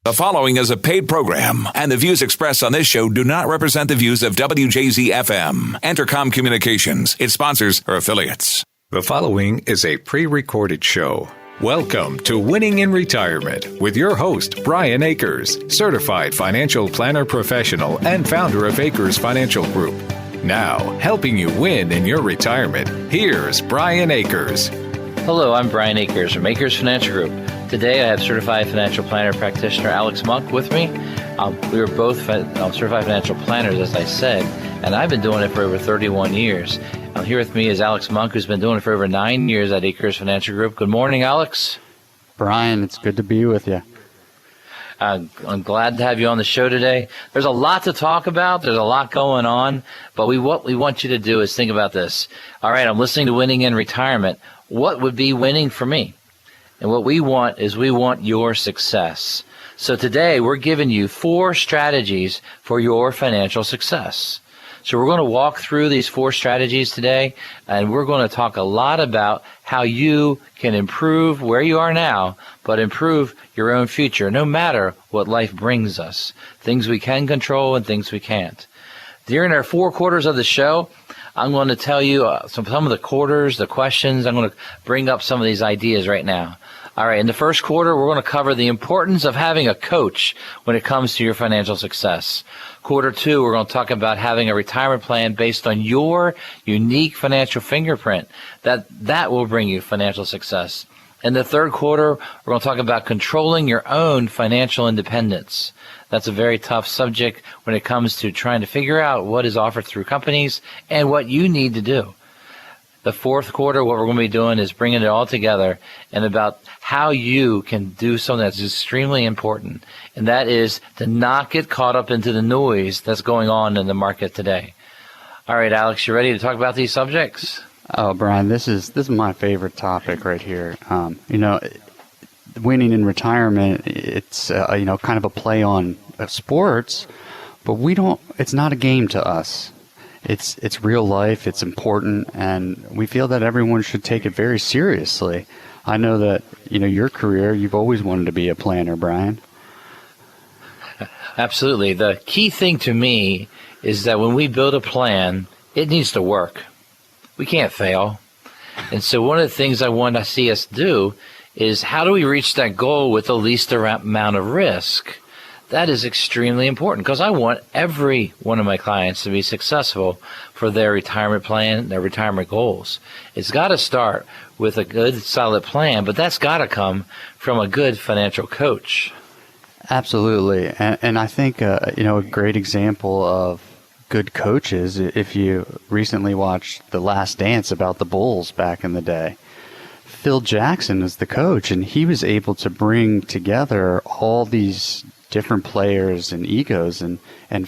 The following is a paid program, and the views expressed on this show do not represent the views of WJZ-FM, Entercom Communications, its sponsors, or affiliates. The following is a pre-recorded show. Welcome to Winning in Retirement with your host, Brian Akers, certified financial planner professional and founder of Akers Financial Group. Now, helping you win in your retirement, here's Brian Akers. Hello, I'm Brian Akers from Akers Financial Group. Today I have certified financial planner practitioner Alex Monk with me. We are both certified financial planners, as I said, and I've been doing it for over 31 years. Here with me is Alex Monk, who's been doing it for over 9 years at Akers Financial Group. Good morning, Alex. Brian, it's good to be with you. I'm glad to have you on the show today. There's a lot to talk about. There's a lot going on. But what we want you to do is think about this. All right, I'm listening to Winning in Retirement. What would be winning for me? And what we want is we want your success. So today we're giving you 4 strategies for your financial success. So we're going to walk through these 4 strategies today, and we're going to talk a lot about how you can improve where you are now, but improve your own future, no matter what life brings us. Things we can control and things we can't. During our 4 quarters of the show, I'm going to tell you some of the quarters, the questions. I'm going to bring up some of these ideas right now. All right, in the first quarter, we're going to cover the importance of having a coach when it comes to your financial success. Quarter 2, we're going to talk about having a retirement plan based on your unique financial fingerprint. That will bring you financial success. In the third quarter, we're going to talk about controlling your own financial independence. That's a very tough subject when it comes to trying to figure out what is offered through companies and what you need to do. The fourth quarter, what we're going to be doing is bringing it all together and about how you can do something that's extremely important, and that is to not get caught up into the noise that's going on in the market today. All right, Alex, you ready to talk about these subjects? Oh, Brian, this is my favorite topic right here. Winning in retirement, it's kind of a play on sports, but it's not a game to us. It's real life, it's important, and we feel that everyone should take it very seriously. I know that, your career, you've always wanted to be a planner, Brian. Absolutely. The key thing to me is that when we build a plan, it needs to work. We can't fail. And so one of the things I want to see us do is how do we reach that goal with the least amount of risk? That is extremely important because I want every one of my clients to be successful for their retirement plan, their retirement goals. It's got to start with a good, solid plan, but that's got to come from a good financial coach. Absolutely. And I think, a great example of good coaches, if you recently watched The Last Dance about the Bulls back in the day, Phil Jackson is the coach, and he was able to bring together all these different players and egos, and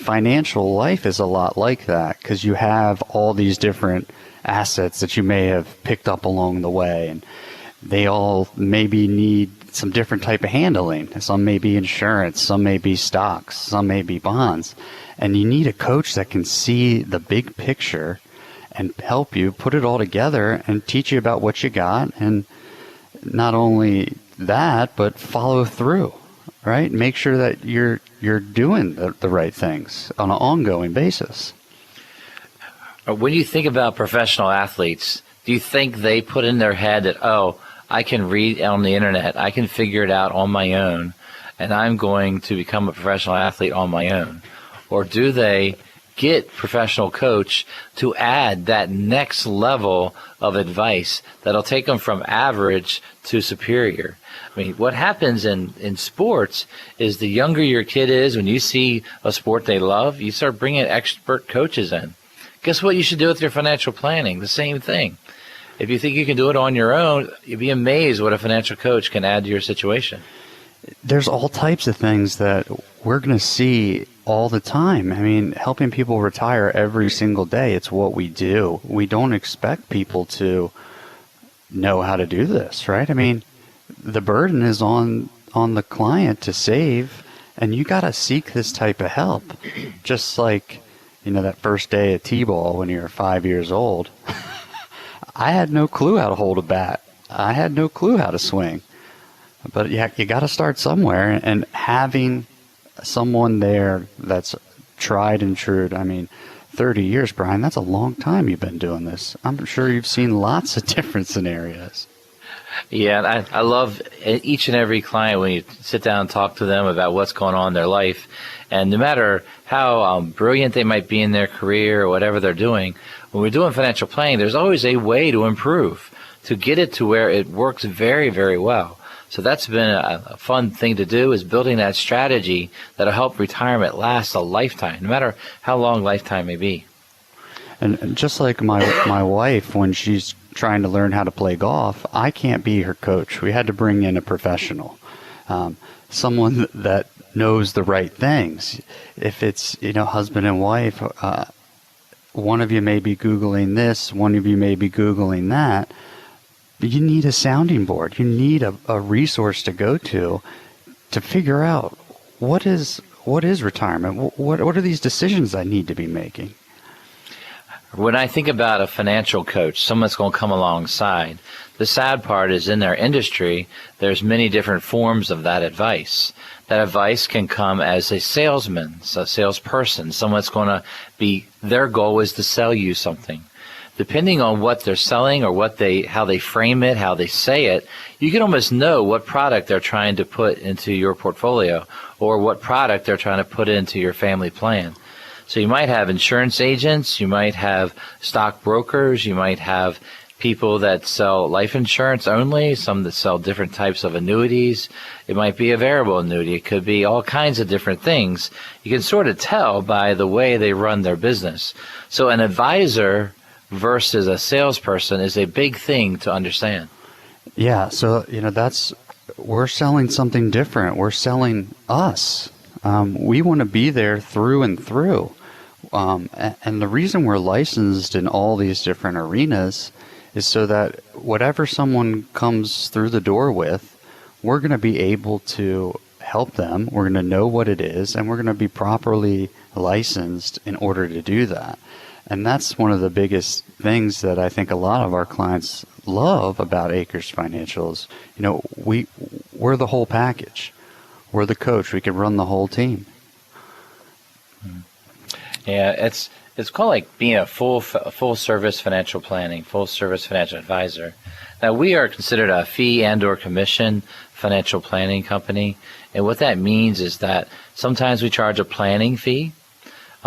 financial life is a lot like that because you have all these different assets that you may have picked up along the way, and they all maybe need some different type of handling. Some may be insurance, some may be stocks, some may be bonds, and you need a coach that can see the big picture and help you put it all together and teach you about what you got, and not only that, but follow through. Right? Make sure that you're doing the right things on an ongoing basis. When you think about professional athletes, do you think they put in their head that, I can read on the internet, I can figure it out on my own, and I'm going to become a professional athlete on my own? Or do they get professional coach to add that next level of advice that'll take them from average to superior? I mean, what happens in sports is the younger your kid is, when you see a sport they love, you start bringing expert coaches in. Guess what you should do with your financial planning? The same thing. If you think you can do it on your own, you'd be amazed what a financial coach can add to your situation. There's all types of things that we're going to see all the time. I mean, helping people retire every single day, it's what we do. We don't expect people to know how to do this, right? I mean, the burden is on the client to save, and you got to seek this type of help. Just like, that first day at T-ball when you're 5 years old, I had no clue how to hold a bat. I had no clue how to swing. But you got to start somewhere, and having someone there that's tried and true. I mean, 30 years, Brian, that's a long time you've been doing this. I'm sure you've seen lots of different scenarios. Yeah, and I love each and every client when you sit down and talk to them about what's going on in their life. And no matter how brilliant they might be in their career or whatever they're doing, when we're doing financial planning, there's always a way to improve, to get it to where it works very, very well. So that's been a fun thing to do, is building that strategy that'll help retirement last a lifetime, no matter how long lifetime may be. And just like my wife, when she's trying to learn how to play golf, I can't be her coach. We had to bring in a professional, someone that knows the right things. If it's, husband and wife, one of you may be Googling this, one of you may be Googling that. You need a sounding board. You need a resource to go to figure out what is retirement. What are these decisions I need to be making? When I think about a financial coach, someone that's going to come alongside, the sad part is in their industry, there's many different forms of that advice. That advice can come as a salesman, a salesperson, someone that's going to be, their goal is to sell you something. Depending on what they're selling or how they frame it, how they say it, you can almost know what product they're trying to put into your portfolio or what product they're trying to put into your family plan. So you might have insurance agents, you might have stock brokers, you might have people that sell life insurance only, some that sell different types of annuities. It might be a variable annuity. It could be all kinds of different things. You can sort of tell by the way they run their business. So an advisor versus a salesperson is a big thing to understand. Yeah, so we're selling something different. We're selling us. We want to be there through and through. And the reason we're licensed in all these different arenas is so that whatever someone comes through the door with, we're going to be able to help them. We're going to know what it is, and we're going to be properly licensed in order to do that. And that's one of the biggest things that I think a lot of our clients love about Akers Financials. We're the whole package. We're the coach. We can run the whole team. Yeah, it's called like being a full service financial planning, full service financial advisor. Now, we are considered a fee and or commission financial planning company, and what that means is that sometimes we charge a planning fee.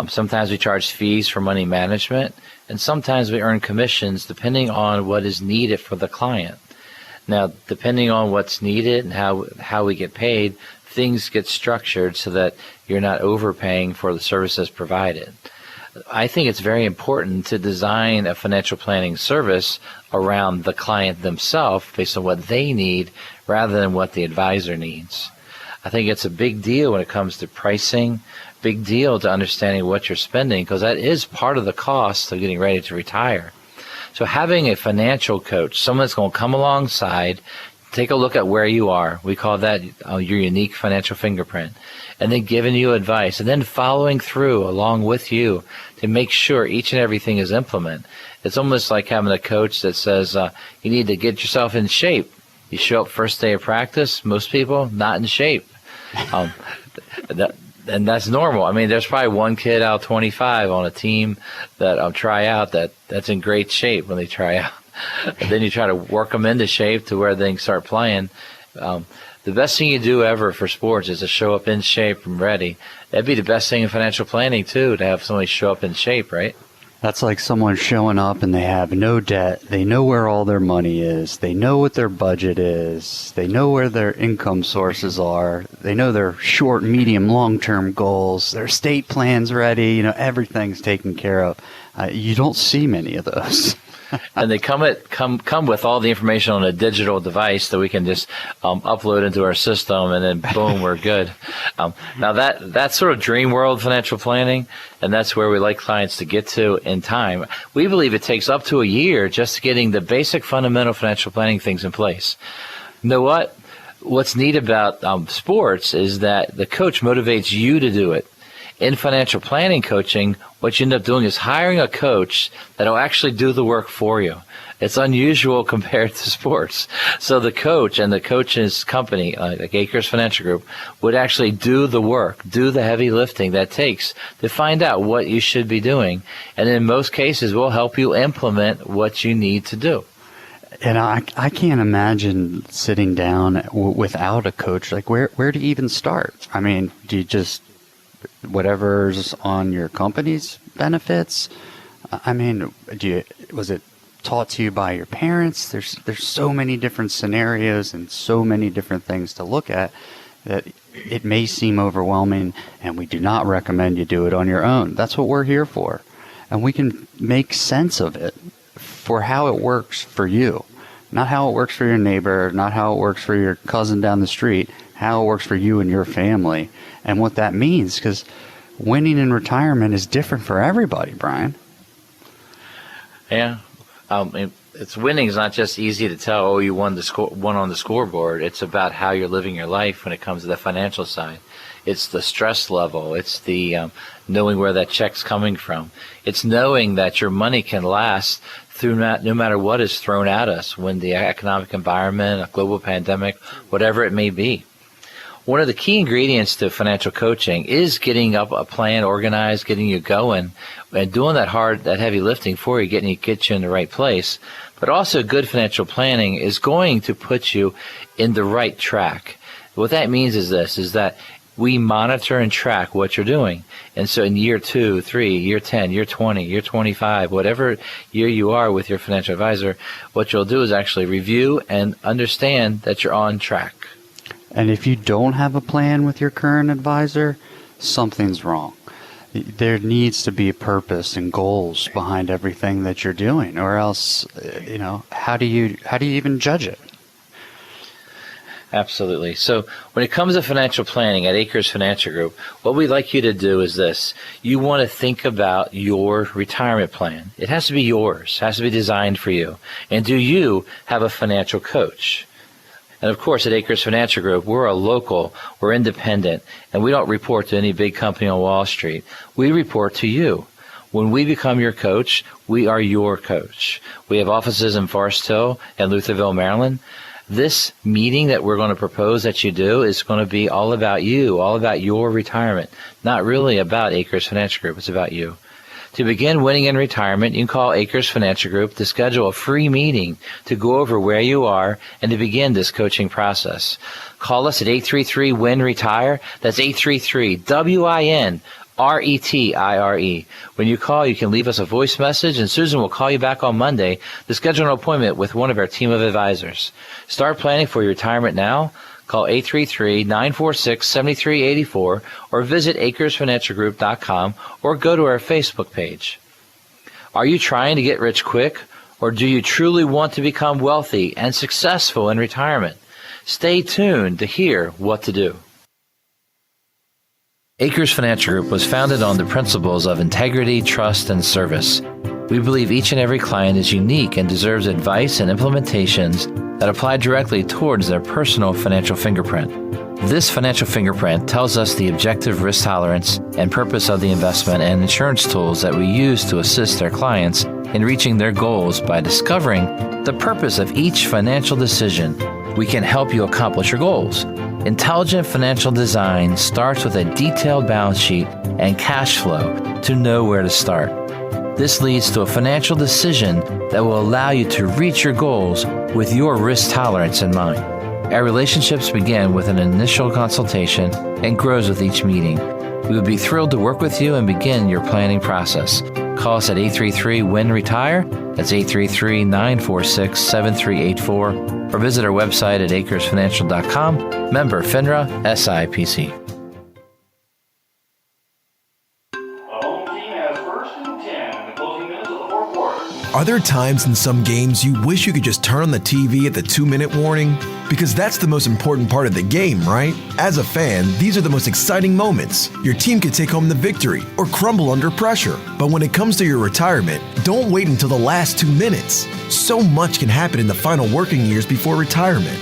Sometimes we charge fees for money management, and sometimes we earn commissions depending on what is needed for the client. Now, depending on what's needed and how we get paid, things get structured so that you're not overpaying for the services provided. I think it's very important to design a financial planning service around the client themselves based on what they need rather than what the advisor needs. I think it's a big deal when it comes to pricing, big deal to understanding what you're spending, because that is part of the cost of getting ready to retire. So having a financial coach, someone that's going to come alongside, take a look at where you are. We call that your unique financial fingerprint. And then giving you advice, and then following through along with you to make sure each and everything is implemented. It's almost like having a coach that says you need to get yourself in shape. You show up first day of practice, most people not in shape. And that's normal. I mean, there's probably one kid out of 25 on a team that try out that's in great shape when they try out. And then you try to work them into shape to where they can start playing. The best thing you do ever for sports is to show up in shape and ready. That'd be the best thing in financial planning, too, to have somebody show up in shape, right? That's like someone showing up and they have no debt. They know where all their money is. They know what their budget is. They know where their income sources are. They know their short, medium, long-term goals. Their estate plan's ready. Everything's taken care of. You don't see many of those. And they come with all the information on a digital device that we can just upload into our system, and then boom, we're good. Now that's sort of dream world financial planning, and that's where we like clients to get to in time. We believe it takes up to a year just getting the basic fundamental financial planning things in place. You know what? What's neat about sports is that the coach motivates you to do it. In financial planning coaching, what you end up doing is hiring a coach that will actually do the work for you. It's unusual compared to sports. So the coach and the coach's company, like Akers Financial Group, would actually do the work, do the heavy lifting that takes to find out what you should be doing. And in most cases, we'll help you implement what you need to do. And I can't imagine sitting down without a coach. Like, where do you even start? I mean, do you just, whatever's on your company's benefits? I mean, was it taught to you by your parents? There's so many different scenarios and so many different things to look at that it may seem overwhelming, and we do not recommend you do it on your own. That's what we're here for. And we can make sense of it for how it works for you, not how it works for your neighbor, not how it works for your cousin down the street, how it works for you and your family, and what that means, because winning in retirement is different for everybody, Brian. Yeah. It's winning is not just easy to tell, oh, you won on the scoreboard. It's about how you're living your life when it comes to the financial side. It's the stress level. It's the knowing where that check's coming from. It's knowing that your money can last through no matter what is thrown at us, when the economic environment, a global pandemic, whatever it may be. One of the key ingredients to financial coaching is getting up a plan organized, getting you going, and doing that heavy lifting for you, get you in the right place. But also good financial planning is going to put you in the right track. What that means is that we monitor and track what you're doing. And so in year 2, 3, year 10, year 20, year 25, whatever year you are with your financial advisor, what you'll do is actually review and understand that you're on track. And if you don't have a plan with your current advisor, something's wrong. There needs to be a purpose and goals behind everything that you're doing, or else, how do you even judge it? Absolutely. So when it comes to financial planning at Akers Financial Group, what we'd like you to do is this. You want to think about your retirement plan. It has to be yours, has to be designed for you. And do you have a financial coach? And of course, at Akers Financial Group, we're a local, we're independent, and we don't report to any big company on Wall Street. We report to you. When we become your coach, we are your coach. We have offices in Forest Hill and Lutherville, Maryland. This meeting that we're going to propose that you do is going to be all about you, all about your retirement, not really about Akers Financial Group. It's about you. To begin winning in retirement, you can call Akers Financial Group to schedule a free meeting to go over where you are and to begin this coaching process. Call us at 833-WIN-RETIRE. That's 833-WIN-RETIRE. When you call, you can leave us a voice message, and Susan will call you back on Monday to schedule an appointment with one of our team of advisors. Start planning for your retirement now. Call 833-946-7384 or visit AkersFinancialGroup.com or go to our Facebook page. Are you trying to get rich quick, or do you truly want to become wealthy and successful in retirement? Stay tuned to hear what to do. Akers Financial Group was founded on the principles of integrity, trust, and service. We believe each and every client is unique and deserves advice and implementations that apply directly towards their personal financial fingerprint. This financial fingerprint tells us the objective risk tolerance and purpose of the investment and insurance tools that we use to assist our clients in reaching their goals. By discovering the purpose of each financial decision, we can help you accomplish your goals. Intelligent financial design starts with a detailed balance sheet and cash flow to know where to start. This leads to a financial decision that will allow you to reach your goals with your risk tolerance in mind. Our relationships begin with an initial consultation and grows with each meeting. We would be thrilled to work with you and begin your planning process. Call us at 833-WIN-RETIRE. That's 833-946-7384. Or visit our website at AkersFinancial.com. Member FINRA SIPC. Are there times in some games you wish you could just turn on the TV at the 2-minute warning? Because that's the most important part of the game, right? As a fan, these are the most exciting moments. Your team could take home the victory or crumble under pressure. But when it comes to your retirement, don't wait until the last 2 minutes. So much can happen in the final working years before retirement.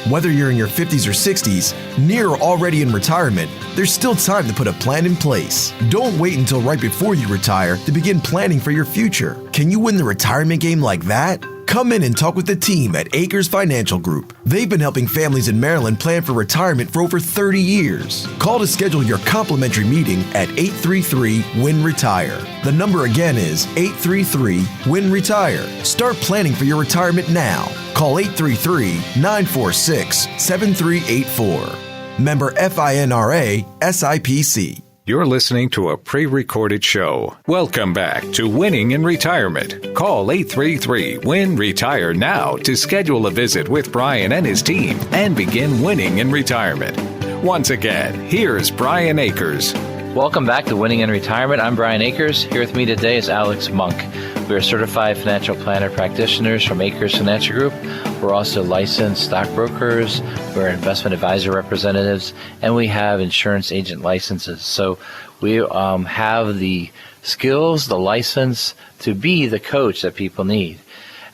Whether you're in your 50s or 60s, near or already in retirement, there's still time to put a plan in place. Don't wait until right before you retire to begin planning for your future. Can you win the retirement game like that? Come in and talk with the team at Akers Financial Group. They've been helping families in Maryland plan for retirement for over 30 years. Call to schedule your complimentary meeting at 833-WIN-RETIRE. The number again is 833-WIN-RETIRE. Start planning for your retirement now. Call 833-946-7384. Member FINRA SIPC. You're listening to a pre-recorded show. Welcome back to Winning in Retirement. Call 833-WIN-RETIRE now to schedule a visit with Brian and his team and begin winning in retirement. Once again, here's Brian Akers. Welcome back to Winning in Retirement. I'm Brian Akers. Here with me today is Alex Monk. We are certified financial planner practitioners from Akers Financial Group. We're also licensed stockbrokers. We're investment advisor representatives, and we have insurance agent licenses. So we have the skills, the license to be the coach that people need.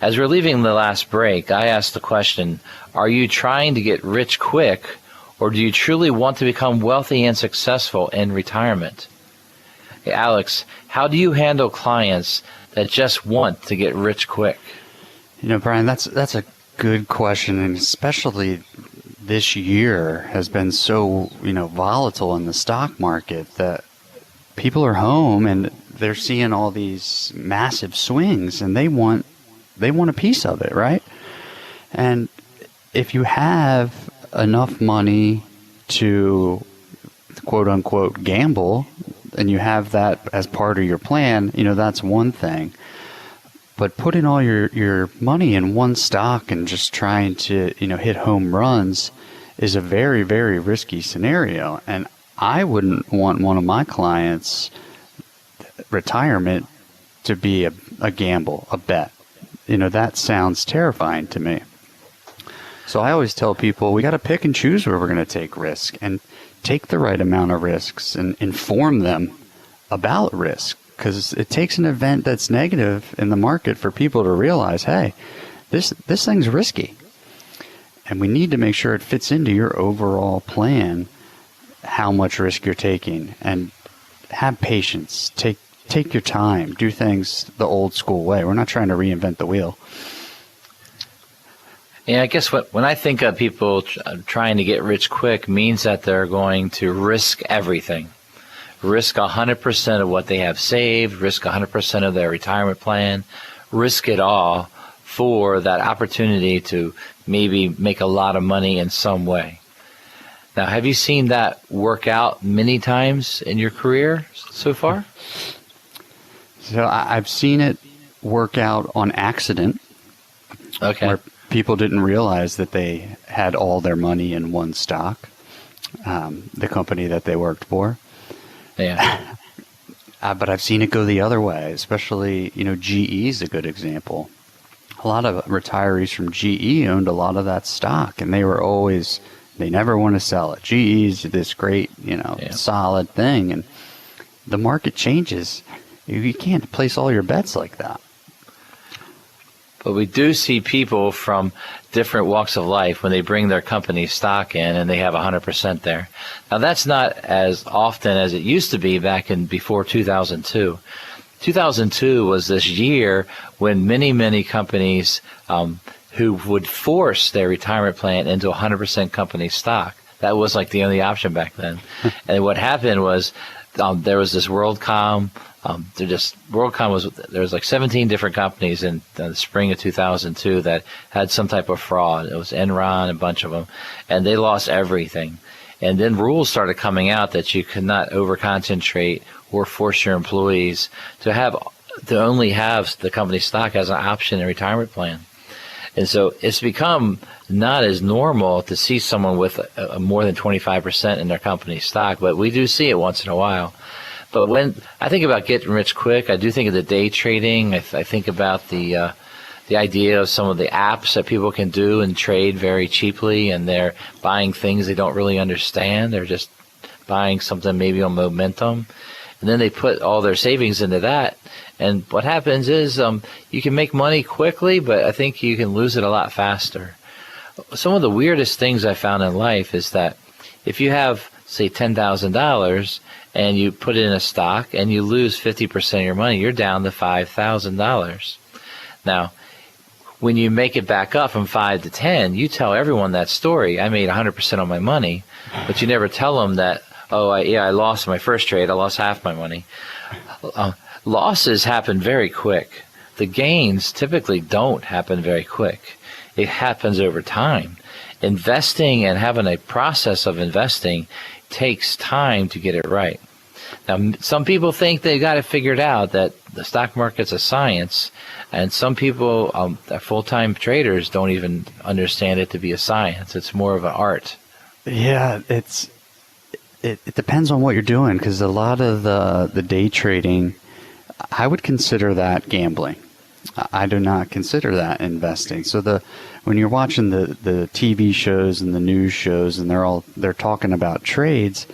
As we're leaving the last break, I asked the question, are you trying to get rich quick, or do you truly want to become wealthy and successful in retirement? Hey, Alex, how do you handle clients that just want to get rich quick? You know, Brian, that's a good question, and especially this year has been so, volatile in the stock market that people are home and they're seeing all these massive swings and they want a piece of it, right? And if you have enough money to quote unquote gamble and you have that as part of your plan, that's one thing. But putting all your money in one stock and just trying to, hit home runs is a very, very risky scenario. And I wouldn't want one of my clients' retirement to be a gamble, a bet. That sounds terrifying to me. So I always tell people we got to pick and choose where we're going to take risk and take the right amount of risks and inform them about risk. Because it takes an event that's negative in the market for people to realize, hey, this thing's risky. And we need to make sure it fits into your overall plan, how much risk you're taking. And have patience. Take your time. Do things the old school way. We're not trying to reinvent the wheel. Yeah, I guess when I think of people trying to get rich quick means that they're going to risk everything. Risk 100% of what they have saved, risk 100% of their retirement plan, risk it all for that opportunity to maybe make a lot of money in some way. Now, have you seen that work out many times in your career so far? So I've seen it work out on accident. Okay. Where people didn't realize that they had all their money in one stock, the company that they worked for. Yeah. But I've seen it go the other way, especially, GE is a good example. A lot of retirees from GE owned a lot of that stock, and they never want to sell it. GE is this great, solid thing, and the market changes. You can't place all your bets like that. But we do see people from different walks of life when they bring their company stock in and they have 100% there. Now, that's not as often as it used to be back in before 2002. 2002 was this year when many, many companies who would force their retirement plan into 100% company stock. That was like the only option back then. And what happened was there was this WorldCom. There was like 17 different companies in the spring of 2002 that had some type of fraud. It was Enron, a bunch of them, and they lost everything. And then rules started coming out that you could not over-concentrate or force your employees to only have the company stock as an option in a retirement plan. And so it's become not as normal to see someone with more than 25% in their company stock, but we do see it once in a while. But when I think about getting rich quick, I do think of the day trading. I think about the idea of some of the apps that people can do and trade very cheaply, and they're buying things they don't really understand. They're just buying something maybe on momentum, and then they put all their savings into that. And what happens is you can make money quickly, but I think you can lose it a lot faster. Some of the weirdest things I found in life is that if you have, say, $10,000 and you put it in a stock and you lose 50% of your money, you're down to $5,000. Now, when you make it back up from 5 to 10, you tell everyone that story. I made 100% on my money, but you never tell them that, I lost my first trade. I lost half my money. Losses happen very quick. The gains typically don't happen very quick. It happens over time. Investing and having a process of investing takes time to get it right. Now, some people think they got it figured out, that the stock market's a science, and some people, full-time traders, don't even understand it to be a science. It's more of an art. Yeah, it depends on what you're doing, because a lot of the day trading, I would consider that gambling. I do not consider that investing. So when you're watching the TV shows and the news shows, and they're talking about trades,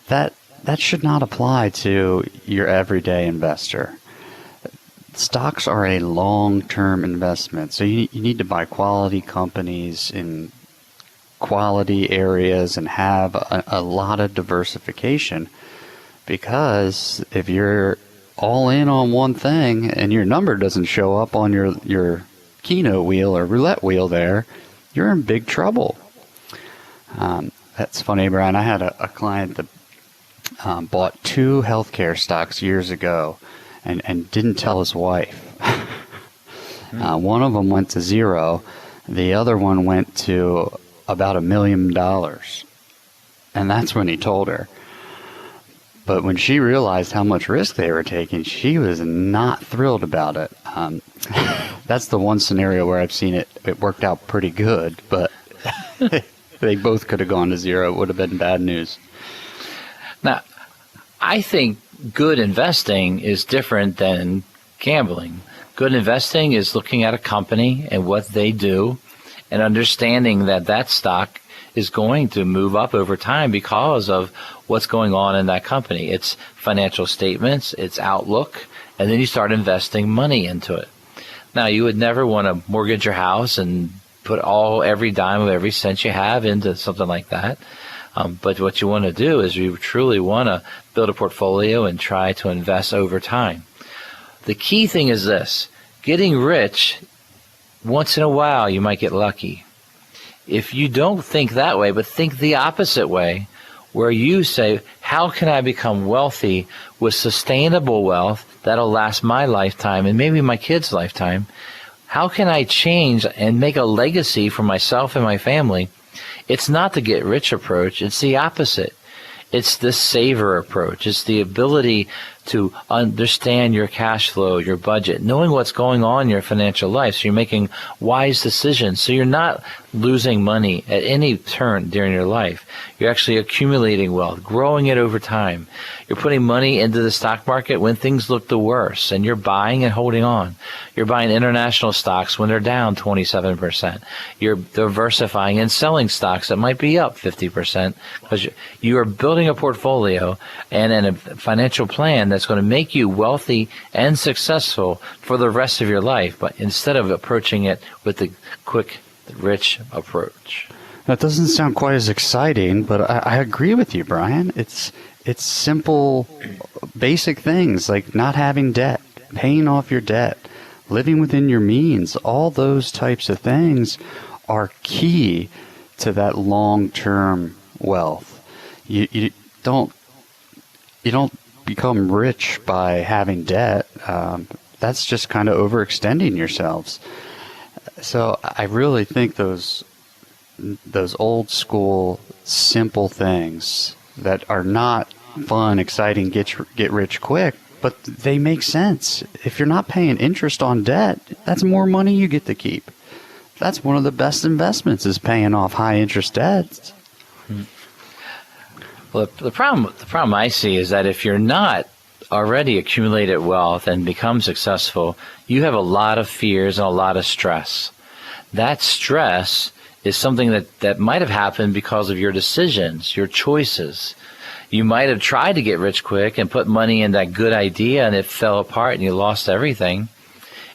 that should not apply to your everyday investor. Stocks are a long-term investment, so you need to buy quality companies in quality areas and have a lot of diversification, because if you're all in on one thing and your number doesn't show up on your Keno wheel or roulette wheel there, you're in big trouble. That's funny, Brian. I had a client that bought 2 healthcare stocks years ago and didn't tell his wife. One of them went to 0. The other one went to about $1 million. And that's when he told her. But when she realized how much risk they were taking, she was not thrilled about it. That's the one scenario where I've seen it worked out pretty good, but they both could have gone to 0. It would have been bad news. Now, I think good investing is different than gambling. Good investing is looking at a company and what they do and understanding that stock is going to move up over time because of what's going on in that company. Its financial statements, its outlook, and then you start investing money into it. Now, you would never want to mortgage your house and put every dime of every cent you have into something like that. But what you want to do is you truly want to build a portfolio and try to invest over time. The key thing is this: getting rich, once in a while you might get lucky. If you don't think that way, but think the opposite way, where you say, how can I become wealthy with sustainable wealth that'll last my lifetime and maybe my kids' lifetime? How can I change and make a legacy for myself and my family? It's not the get rich approach. It's the opposite. It's the saver approach. It's the ability to understand your cash flow, your budget, knowing what's going on in your financial life, so you're making wise decisions. So you're not losing money at any turn during your life. You're actually accumulating wealth, growing it over time. You're putting money into the stock market when things look the worst, and you're buying and holding on. You're buying international stocks when they're down 27%. You're diversifying and selling stocks that might be up 50%, because you are building a portfolio and a financial plan that's going to make you wealthy and successful for the rest of your life, but instead of approaching it with the quick, rich approach. That doesn't sound quite as exciting, but I agree with you, Brian. It's simple, basic things like not having debt, paying off your debt, living within your means. All those types of things are key to that long-term wealth. You don't become rich by having debt. That's just kind of overextending yourselves. So I really think those old school simple things that are not fun, exciting, get rich quick, but they make sense. If you're not paying interest on debt, that's more money you get to keep. That's one of the best investments, is paying off high interest debts. Well, the problem I see is that if you're not already accumulated wealth and become successful, you have a lot of fears and a lot of stress. That stress is something that might have happened because of your decisions, your choices. You might have tried to get rich quick and put money in that good idea, and it fell apart and you lost everything.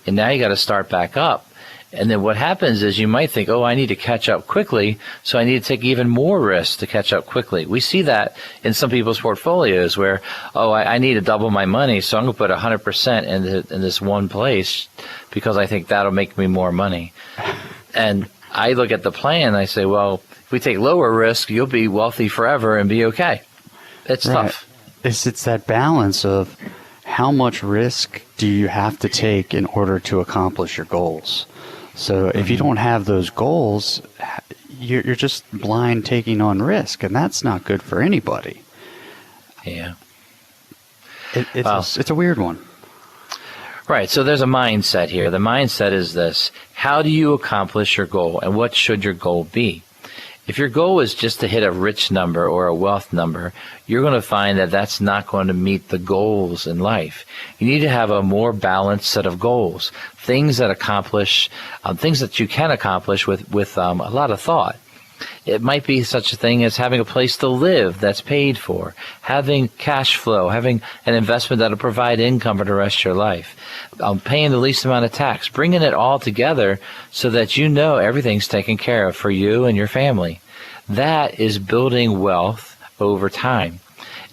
And now you got to start back up. And then what happens is you might think, oh, I need to catch up quickly, so I need to take even more risk to catch up quickly. We see that in some people's portfolios where, oh, I need to double my money, so I'm going to put 100% in this one place because I think that'll make me more money. And I look at the plan and I say, well, if we take lower risk, you'll be wealthy forever and be okay. It's tough. It's that balance of how much risk do you have to take in order to accomplish your goals. So if you don't have those goals, you're just blind taking on risk, and that's not good for anybody. Yeah. It's a weird one. Right. So there's a mindset here. The mindset is this: how do you accomplish your goal, and what should your goal be? If your goal is just to hit a rich number or a wealth number, you're going to find that that's not going to meet the goals in life. You need to have a more balanced set of goals, things that accomplish, things that you can accomplish with a lot of thought. It might be such a thing as having a place to live that's paid for, having cash flow, having an investment that'll provide income for the rest of your life, paying the least amount of tax, bringing it all together so that you know everything's taken care of for you and your family. That is building wealth over time.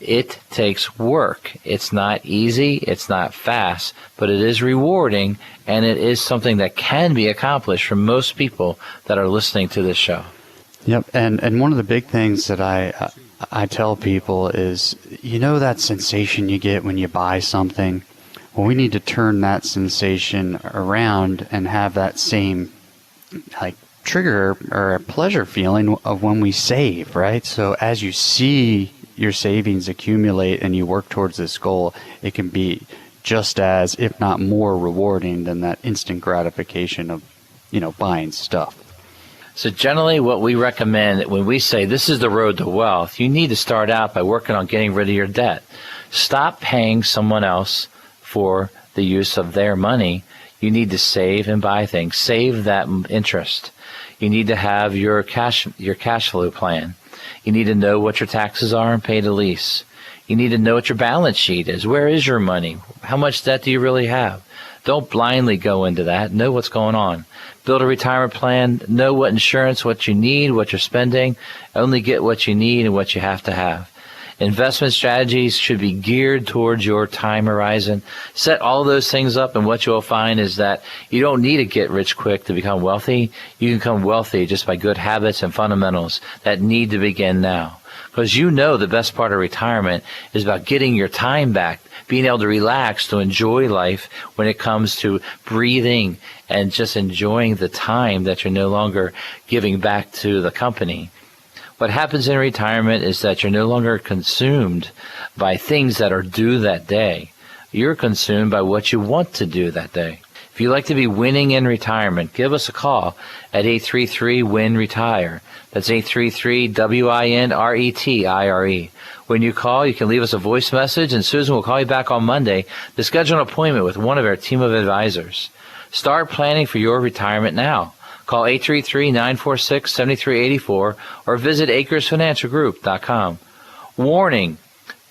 It takes work. It's not easy, it's not fast, but it is rewarding, and it is something that can be accomplished for most people that are listening to this show. Yep, and one of the big things that I tell people is, you know that sensation you get when you buy something? Well, we need to turn that sensation around and have that same trigger or pleasure feeling of when we save, right? So as you see your savings accumulate and you work towards this goal, it can be just as, if not more, rewarding than that instant gratification of, buying stuff. So generally what we recommend when we say this is the road to wealth, you need to start out by working on getting rid of your debt. Stop paying someone else for the use of their money. You need to save and buy things. Save that interest. You need to have your cash flow plan. You need to know what your taxes are and pay the lease. You need to know what your balance sheet is. Where is your money? How much debt do you really have? Don't blindly go into that. Know what's going on. Build a retirement plan. Know what insurance, what you need, what you're spending. Only get what you need and what you have to have. Investment strategies should be geared towards your time horizon. Set all those things up, and what you'll find is that you don't need to get rich quick to become wealthy. You can become wealthy just by good habits and fundamentals that need to begin now. Because the best part of retirement is about getting your time back, being able to relax, to enjoy life when it comes to breathing and just enjoying the time that you're no longer giving back to the company. What happens in retirement is that you're no longer consumed by things that are due that day. You're consumed by what you want to do that day. If you'd like to be winning in retirement, give us a call at 833-WIN-RETIRE. That's 833-WINRETIRE. When you call, you can leave us a voice message, and Susan will call you back on Monday to schedule an appointment with one of our team of advisors. Start planning for your retirement now. Call 833-946-7384 or visit AkersFinancialGroup.com. Warning,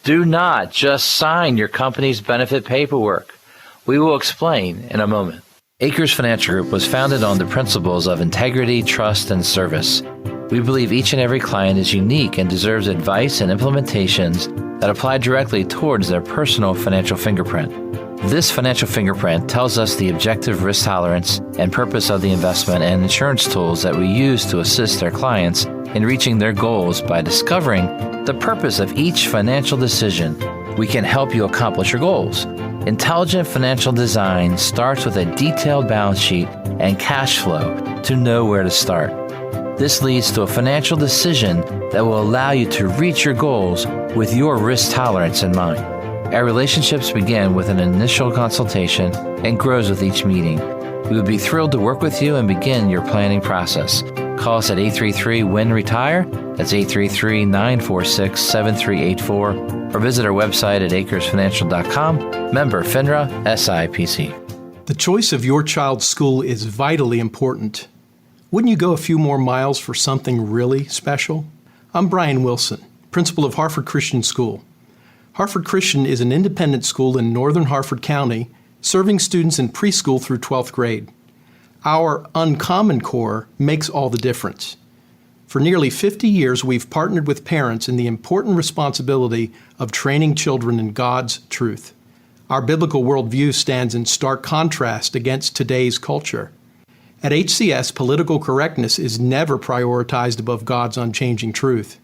do not just sign your company's benefit paperwork. We will explain in a moment. Akers Financial Group was founded on the principles of integrity, trust, and service. We believe each and every client is unique and deserves advice and implementations that apply directly towards their personal financial fingerprint. This financial fingerprint tells us the objective risk tolerance and purpose of the investment and insurance tools that we use to assist our clients in reaching their goals. By discovering the purpose of each financial decision, we can help you accomplish your goals. Intelligent financial design starts with a detailed balance sheet and cash flow to know where to start. This leads to a financial decision that will allow you to reach your goals with your risk tolerance in mind. Our relationships begin with an initial consultation and grows with each meeting. We would be thrilled to work with you and begin your planning process. Call us at 833-WIN-RETIRE. That's 833-946-7384. Or visit our website at AkersFinancial.com. Member FINRA SIPC. The choice of your child's school is vitally important. Wouldn't you go a few more miles for something really special? I'm Brian Wilson, principal of Harford Christian School. Harford Christian is an independent school in northern Harford County, serving students in preschool through 12th grade. Our uncommon core makes all the difference. For nearly 50 years, we've partnered with parents in the important responsibility of training children in God's truth. Our biblical worldview stands in stark contrast against today's culture. At HCS, political correctness is never prioritized above God's unchanging truth.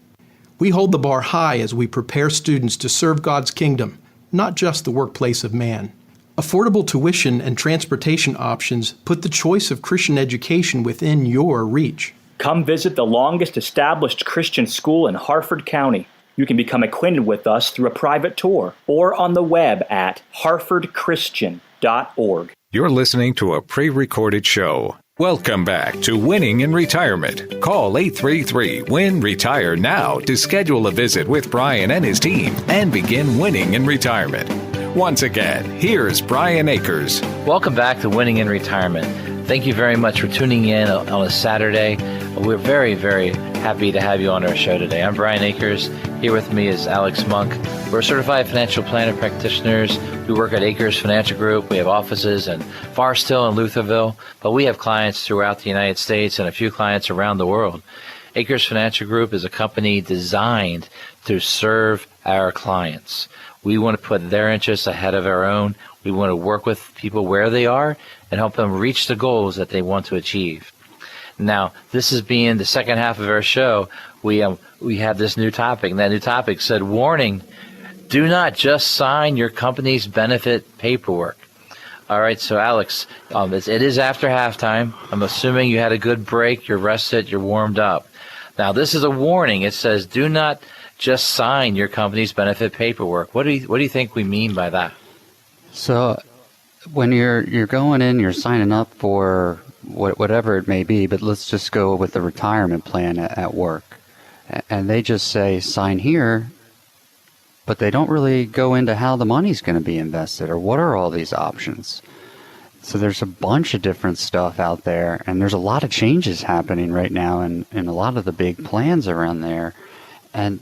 We hold the bar high as we prepare students to serve God's kingdom, not just the workplace of man. Affordable tuition and transportation options put the choice of Christian education within your reach. Come visit the longest established Christian school in Harford County. You can become acquainted with us through a private tour or on the web at harfordchristian.org. You're listening to a pre-recorded show. Welcome back to Winning in Retirement. Call 833-WIN-RETIRE now to schedule a visit with Brian and his team and begin winning in retirement. Once again, here's Brian Akers. Welcome back to Winning in Retirement. Thank you very much for tuning in on a Saturday. We're very, very happy to have you on our show today. I'm Brian Akers. Here with me is Alex Monk. We're certified financial planner practitioners. We work at Akers Financial Group. We have offices in Forest Hill and Lutherville, but we have clients throughout the United States and a few clients around the world. Akers Financial Group is a company designed to serve our clients. We want to put their interests ahead of our own. We want to work with people where they are and help them reach the goals that they want to achieve. Now, this is being the second half of our show. We have this new topic, and that new topic said, warning, do not just sign your company's benefit paperwork. All right, so Alex, it is after halftime. I'm assuming you had a good break, you're rested, you're warmed up. Now, this is a warning. It says, do not just sign your company's benefit paperwork. What do you think we mean by that? So when you're going in, you're signing up for whatever it may be, but let's just go with the retirement plan at work. And they just say, sign here, but they don't really go into how the money's going to be invested or what are all these options. So there's a bunch of different stuff out there, and there's a lot of changes happening right now in a lot of the big plans around there. And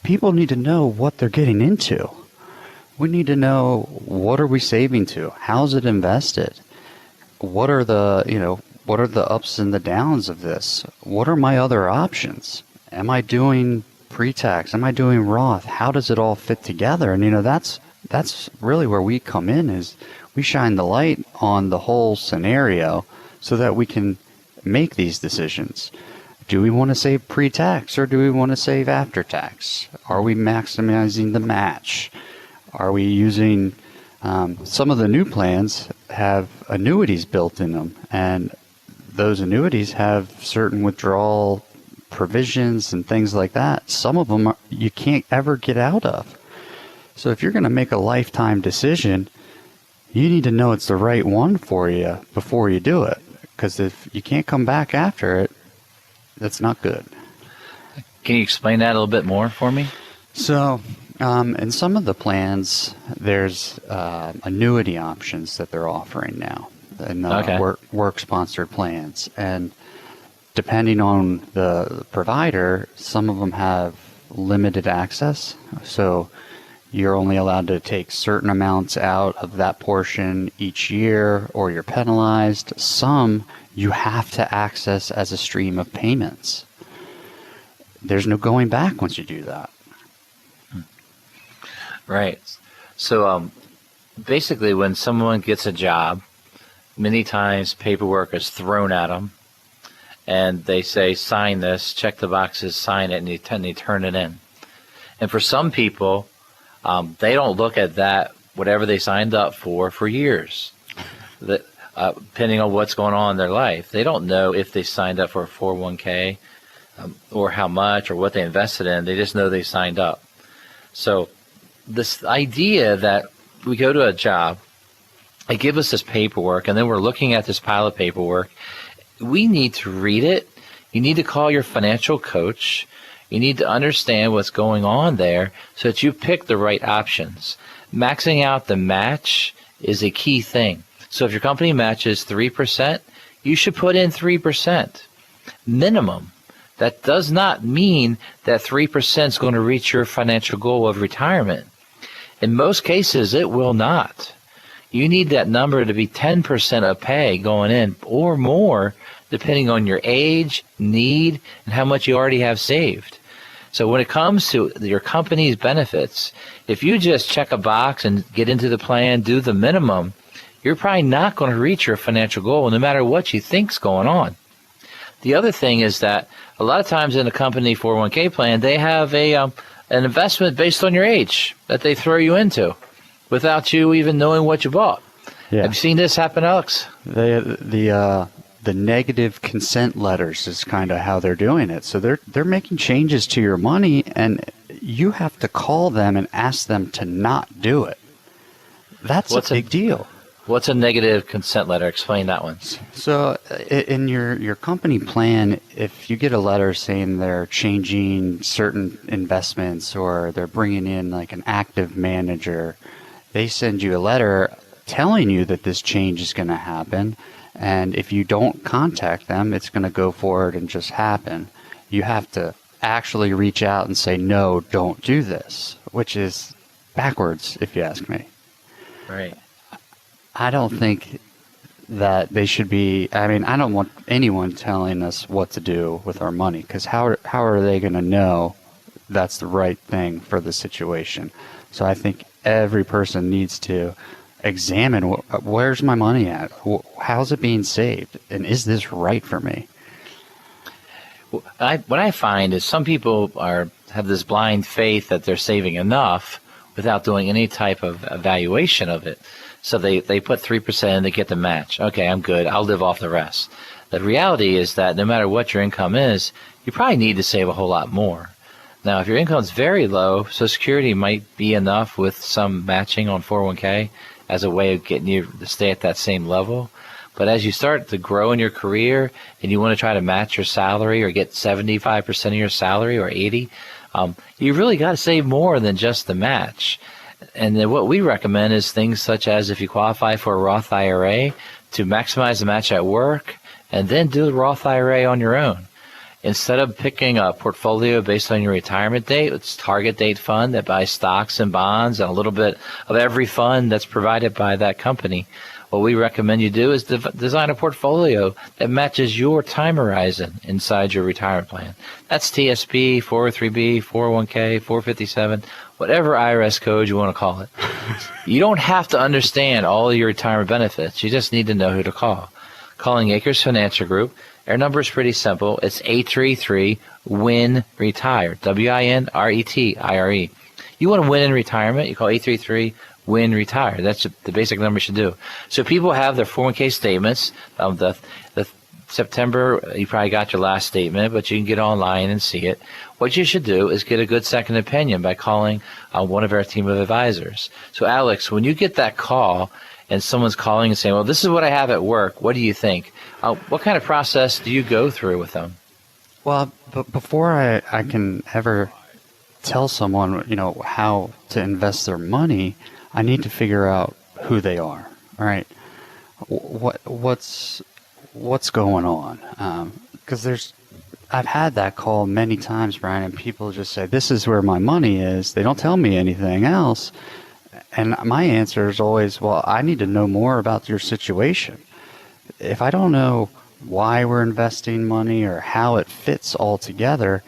people need to know what they're getting into. We need to know, what are we saving to? How's it invested? What are the ups and the downs of this? What are my other options? Am I doing pre-tax? Am I doing Roth? How does it all fit together? And that's really where we come in, is we shine the light on the whole scenario so that we can make these decisions. Do we want to save pre-tax or do we want to save after tax? Are we maximizing the match? Are we using some of the new plans have annuities built in them, and those annuities have certain withdrawal provisions and things like that. Some of them you can't ever get out of. So if you're going to make a lifetime decision, you need to know it's the right one for you before you do it, because if you can't come back after it, that's not good. Can you explain that a little bit more for me? So in some of the plans, there's annuity options that they're offering now in work-sponsored plans. And depending on the provider, some of them have limited access. So you're only allowed to take certain amounts out of that portion each year, or you're penalized. Some you have to access as a stream of payments. There's no going back once you do that. Right. So basically, when someone gets a job, many times paperwork is thrown at them, and they say, sign this, check the boxes, sign it, and they turn it in. And for some people, they don't look at that, whatever they signed up for years. Depending on what's going on in their life, they don't know if they signed up for a 401k or how much or what they invested in. They just know they signed up. So this idea that we go to a job, they give us this paperwork, and then we're looking at this pile of paperwork. We need to read it. You need to call your financial coach. You need to understand what's going on there so that you pick the right options. Maxing out the match is a key thing. So if your company matches 3%, you should put in 3% minimum. That does not mean that 3% is going to reach your financial goal of retirement. In most cases, it will not. You need that number to be 10% of pay going in or more, depending on your age, need, and how much you already have saved. So when it comes to your company's benefits, if you just check a box and get into the plan, do the minimum, you're probably not going to reach your financial goal no matter what you think's going on. The other thing is that a lot of times in a company 401k plan, they have an investment based on your age that they throw you into without you even knowing what you bought. Yeah. Have you seen this happen, Alex? The negative consent letters is kind of how they're doing it. So they're making changes to your money, and you have to call them and ask them to not do it. That's a big deal. What's a negative consent letter? Explain that one. So in your company plan, if you get a letter saying they're changing certain investments or they're bringing in like an active manager, they send you a letter telling you that this change is going to happen. And if you don't contact them, it's going to go forward and just happen. You have to actually reach out and say, no, don't do this, which is backwards, if you ask me. Right. I don't think that they should be, I don't want anyone telling us what to do with our money, because how are they going to know that's the right thing for the situation? So I think every person needs to examine where's my money at? How's it being saved? And is this right for me? What I find is some people have this blind faith that they're saving enough without doing any type of evaluation of it. So they put 3% in, they get the match. Okay, I'm good. I'll live off the rest. The reality is that no matter what your income is, you probably need to save a whole lot more. Now, if your income is very low, Social Security might be enough with some matching on 401k as a way of getting you to stay at that same level. But as you start to grow in your career and you want to try to match your salary or get 75% of your salary or 80%, you really got to save more than just the match. And then what we recommend is things such as if you qualify for a Roth IRA, to maximize the match at work and then do the Roth IRA on your own. Instead of picking a portfolio based on your retirement date, it's target date fund that buys stocks and bonds and a little bit of every fund that's provided by that company. What we recommend you do is design a portfolio that matches your time horizon inside your retirement plan. That's TSP, 403B, 401k, 457, whatever IRS code you want to call it. You don't have to understand all of your retirement benefits. You just need to know who to call. Calling Akers Financial Group, our number is pretty simple. It's 833-WIN-RETIRE, WINRETIRE. You want to win in retirement, you call 833-WIN-RETIRE. That's the basic number you should do. So people have their 401k statements. The September, you probably got your last statement, but you can get online and see it. What you should do is get a good second opinion by calling one of our team of advisors. So, Alex, when you get that call and someone's calling and saying, well, this is what I have at work, what do you think? What kind of process do you go through with them? Well, but before I can ever tell someone, how to invest their money, I need to figure out who they are. All right, what's going on? Because I've had that call many times, Brian, and people just say, this is where my money is. They don't tell me anything else. And my answer is always, well, I need to know more about your situation. If I don't know why we're investing money or how it fits all together,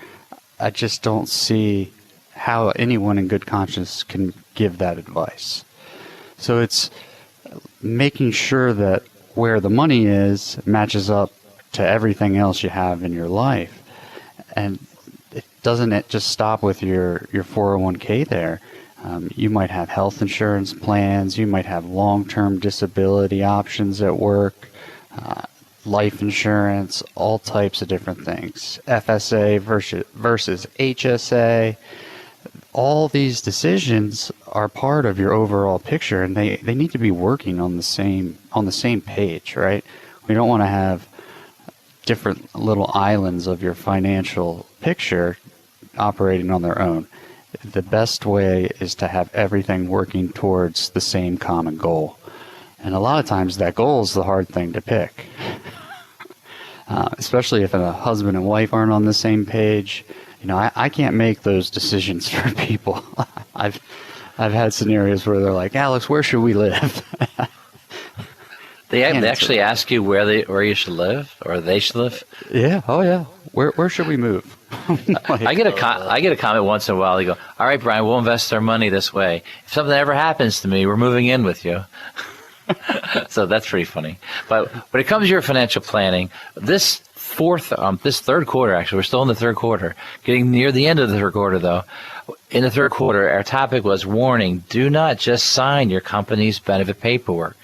I just don't see how anyone in good conscience can give that advice. So it's making sure that where the money is matches up to everything else you have in your life. And it doesn't just stop with your 401k there. You might have health insurance plans. You might have long-term disability options at work, life insurance, all types of different things. FSA versus HSA. All these decisions are part of your overall picture, and they need to be working on the same page, right? We don't want to have different little islands of your financial picture operating on their own. The best way is to have everything working towards the same common goal. And a lot of times that goal is the hard thing to pick. Especially if a husband and wife aren't on the same page. I can't make those decisions for people. I've had scenarios where they're like, Alex, where should we live? They actually ask you where you should live or they should live? Yeah. Oh, yeah. Where should we move? I get a comment once in a while. They go, all right, Brian, we'll invest our money this way. If something ever happens to me, we're moving in with you. So that's pretty funny. But when it comes to your financial planning, this third quarter, actually, we're still in the third quarter, getting near the end of the third quarter, though. In the third quarter, our topic was warning, do not just sign your company's benefit paperwork.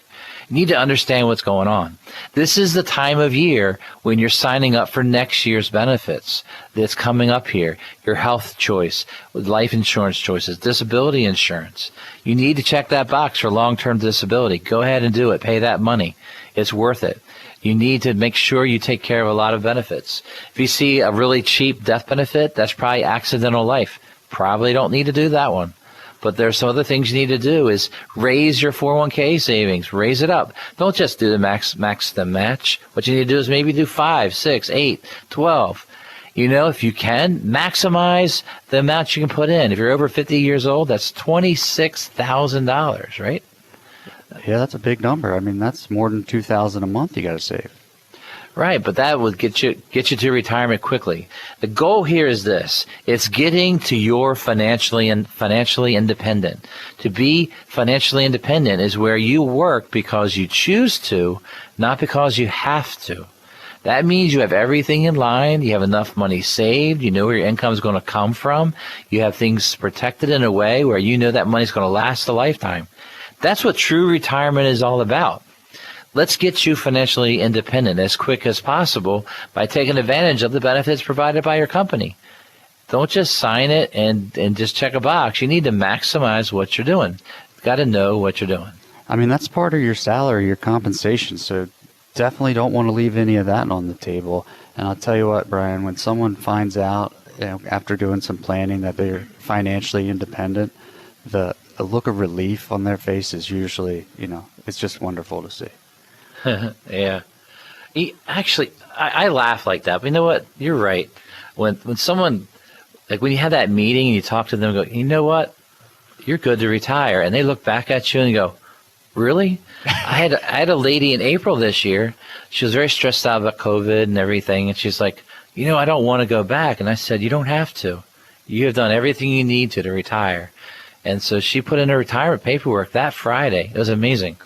You need to understand what's going on. This is the time of year when you're signing up for next year's benefits that's coming up here. Your health choice, life insurance choices, disability insurance. You need to check that box for long-term disability. Go ahead and do it. Pay that money. It's worth it. You need to make sure you take care of a lot of benefits. If you see a really cheap death benefit, that's probably accidental life. Probably don't need to do that one. But there's some other things you need to do is raise your 401k savings, raise it up. Don't just do the max the match. What you need to do is maybe do 5, 6, 8, 12. If you can, maximize the amount you can put in. If you're over 50 years old, that's $26,000, right? Yeah, that's a big number. I mean, that's more than $2,000 a month you got to save. Right, but that will get you to retirement quickly. The goal here is this. It's getting to your financially independent. To be financially independent is where you work because you choose to, not because you have to. That means you have everything in line, you have enough money saved, you know where your income is going to come from, you have things protected in a way where you know that money is going to last a lifetime. That's what true retirement is all about. Let's get you financially independent as quick as possible by taking advantage of the benefits provided by your company. Don't just sign it and just check a box. You need to maximize what you're doing. You've got to know what you're doing. I mean, that's part of your salary, your compensation, so definitely don't want to leave any of that on the table. And I'll tell you what, Brian, when someone finds out after doing some planning that they're financially independent, the look of relief on their face is usually, it's just wonderful to see. Yeah. Actually, I laugh like that. But you know what? You're right. When someone, like when you have that meeting and you talk to them and go, you know what? You're good to retire. And they look back at you and go, really? I had a lady in April this year. She was very stressed out about COVID and everything. And she's like, I don't want to go back. And I said, you don't have to. You have done everything you need to retire. And so she put in her retirement paperwork that Friday. It was amazing.